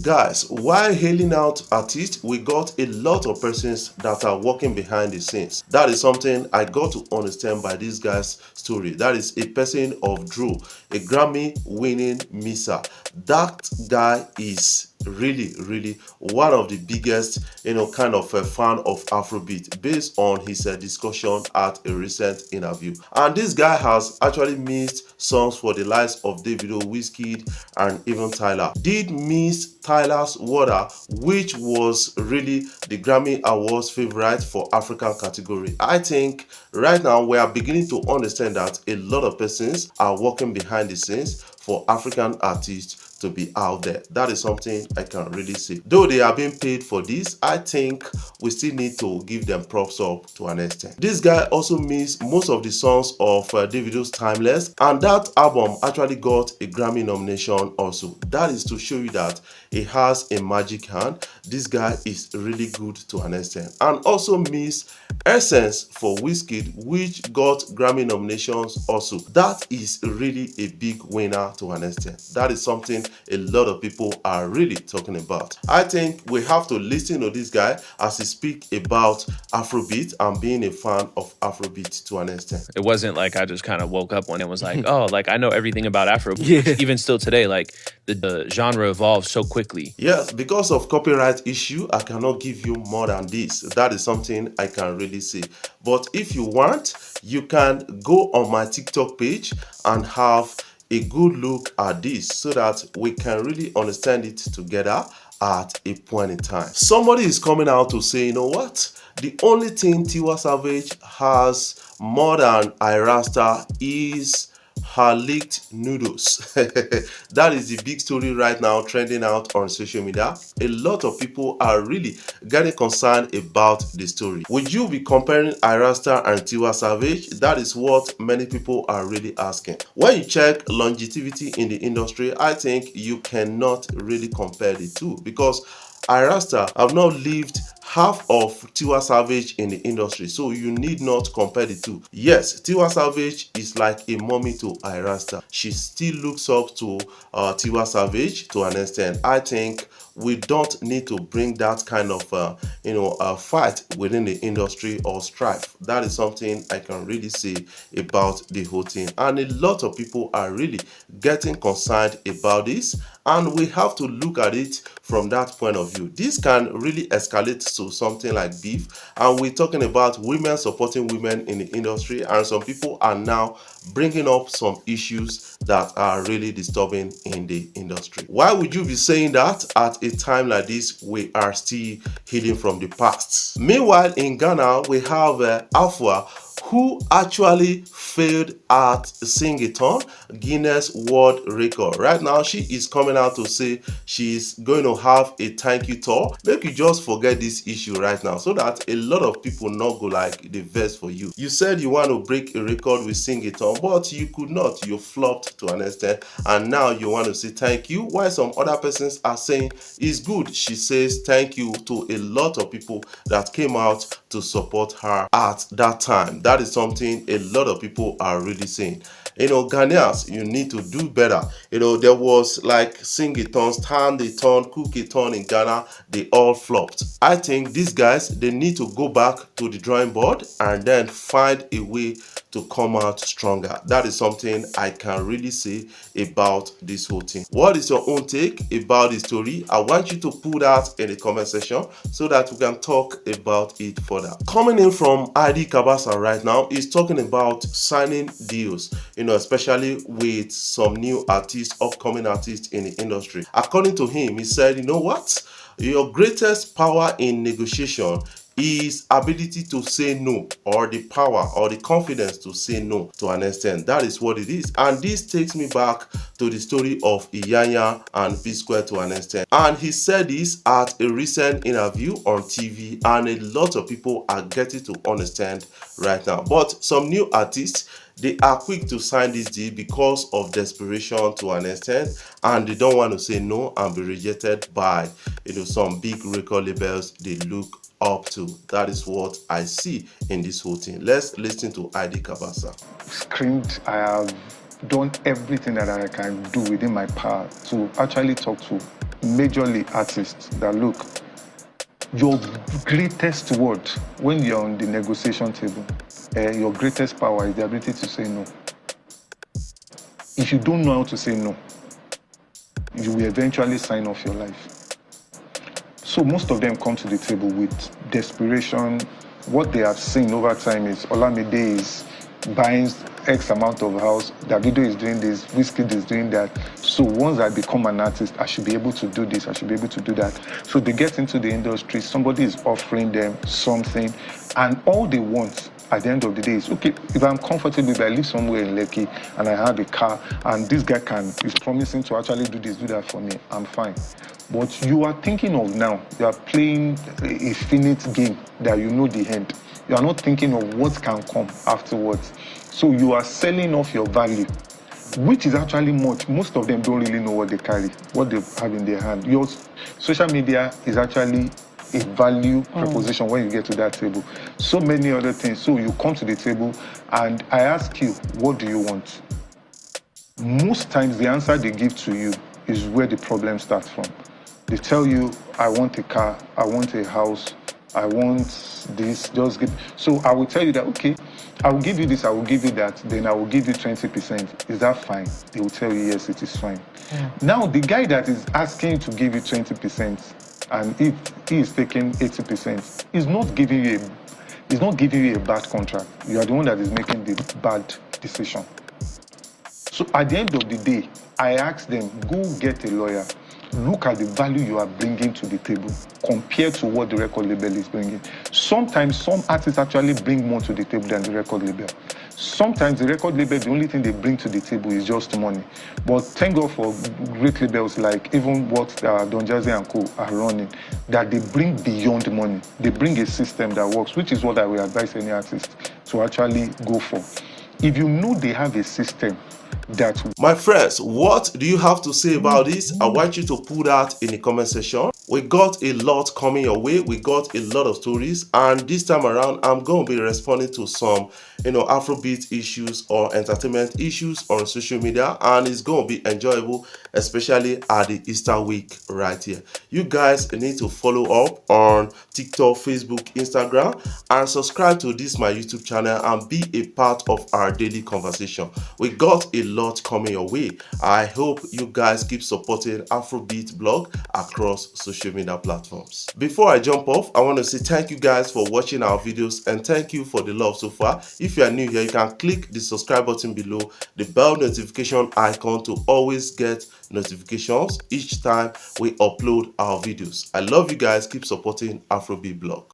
Guys, while hailing out artists, we got a lot of persons that are working behind the scenes. That is something I got to understand by this guy's story. That is a person of Drew, a Grammy winning Misa. That guy is really one of the biggest kind of a fan of Afrobeat based on his discussion at a recent interview. And this guy has actually mixed songs for the likes of Davido, Wizkid, and even Tyler. Did miss Tyler's Water, which was really the Grammy Awards favorite for African category. I think right now we are beginning to understand that a lot of persons are working behind the scenes for African artists to be out there. That is something I can really say. Though they are being paid for this, I think we still need to give them props up to an extent. This guy also missed most of the songs of Davido's Timeless, and that album actually got a Grammy nomination also. That is to show you that he has a magic hand. This guy is really good to an extent. And also miss Essence for Wizkid, which got Grammy nominations also. That is really a big winner to an extent. That is something a lot of people are really talking about. I think we have to listen to this guy as he speaks about Afrobeat and being a fan of Afrobeat to an extent. It wasn't like I just kind of woke up one day and was like, oh, like I know everything about Afro. Even still today, like the genre evolves so quickly. Yes, because of copyright issue, I cannot give you more than this. That is something I can really say. But if you want, you can go on my TikTok page and have a good look at this so that we can really understand it together at a point in time. Somebody is coming out to say, you know what? The only thing Tiwa Savage has more than Irasta is her leaked noodles. That is the big story right now trending out on social media. A lot of people are really getting concerned about the story. Would you be comparing Irasta and Tiwa Savage? That is what many people are really asking. When you check longevity in the industry, I think you cannot really compare the two because Irasta have not lived half of Tiwa Savage in the industry, so you need not compare the two. Yes, Tiwa Savage is like a mommy to Irasta. She still looks up to Tiwa Savage to an extent. I think we don't need to bring that kind of fight within the industry or strife. That is something I can really say about the whole thing. And a lot of people are really getting concerned about this, and we have to look at it from that point of view. This can really escalate to something like beef, and we're talking about women supporting women in the industry, and some people are now bringing up some issues that are really disturbing in the industry. Why would you be saying that at a time like this? We are still healing from the past. Meanwhile, in Ghana, we have Afua, who actually failed at sing-a-thon Guinness World Record. Right now, she is coming out to say she's going to have a thank you tour. Make you just forget this issue right now so that a lot of people not go like the verse for you. You said you want to break a record with sing-a-thon, but you could not. You flopped to an extent, and now you want to say thank you, while some other persons are saying it's good. She says thank you to a lot of people that came out to support her at that time. That is something a lot of people are really saying. Ghanaians, you need to do better. There was like sing-a-thon, stand-a-thon, cook-a-thon in Ghana. They all flopped. I think these guys, they need to go back to the drawing board and then find a way to come out stronger. That is something I can really say about this whole thing. What is your own take about the story? I want you to put that in the comment section so that we can talk about it further. Coming in from ID Kabasa right now is talking about signing deals, especially with some new artists, upcoming artists in the industry. According to him, he said, you know what? Your greatest power in negotiation is ability to say no, or the power or the confidence to say no to an extent. That is what it is. And this takes me back to the story of Iyanya and P-Square to an extent. And he said this at a recent interview on TV, and a lot of people are getting to understand right now. But some new artists, they are quick to sign this deal because of desperation to an extent, and they don't want to say no and be rejected by some big record labels they look up to. That is what I see in this whole thing. Let's listen to ID Kabasa. Screamed, I have done everything that I can do within my power to actually talk to majorly artists that look, your greatest word when you're on the negotiation table, your greatest power is the ability to say no. If you don't know how to say no, you will eventually sign off your life. So most of them come to the table with desperation. What they have seen over time is Olamide is buying X amount of house, Davido is doing this, Wizkid is doing that. So once I become an artist, I should be able to do this, I should be able to do that. So they get into the industry, somebody is offering them something, and all they want at the end of the day is, okay, if I'm comfortable, if I live somewhere in Lekki and I have a car and this guy is promising to actually do this, do that for me, I'm fine. But you are thinking of now, you are playing a finite game that you know the end. You are not thinking of what can come afterwards. So you are selling off your value, which is actually much. Most of them don't really know what they carry, what they have in their hand. Your social media is actually a value proposition when you get to that table. So many other things. So you come to the table and I ask you, what do you want? Most times the answer they give to you is where the problem starts from. They tell you, I want a car, I want a house, I want this, just give. So I will tell you that, okay, I will give you this, I will give you that, then I will give you 20%. Is that fine? They will tell you, yes, it is fine. Now, the guy that is asking to give you 20%, and if he is taking 80%, is not giving you a bad contract. You are the one that is making the bad decision. So at the end of the day, I ask them, go get a lawyer. Look at the value you are bringing to the table compared to what the record label is bringing. Sometimes some artists actually bring more to the table than the record label. Sometimes the record label, the only thing they bring to the table is just money. But thank God for great labels like even what Don Jazzy and Co are running, that they bring beyond money. They bring a system that works, which is what I will advise any artist to actually go for. If you know they have a system that... My friends, what do you have to say about this? I want you to put that in the comment section. We got a lot coming your way. We got a lot of stories, and this time around I'm going to be responding to some Afrobeat issues or entertainment issues on social media, and it's going to be enjoyable, especially at the Easter week right here. You guys need to follow up on TikTok, Facebook, Instagram, and subscribe to this my YouTube channel and be a part of our daily conversation. We got a lot coming your way. I hope you guys keep supporting Afrobeat blog across social media platforms. Before I jump off, I want to say thank you guys for watching our videos and thank you for the love so far. If you are new here, you can click the subscribe button below, the bell notification icon to always get notifications each time we upload our videos. I love you guys. Keep supporting Afrobeat blog.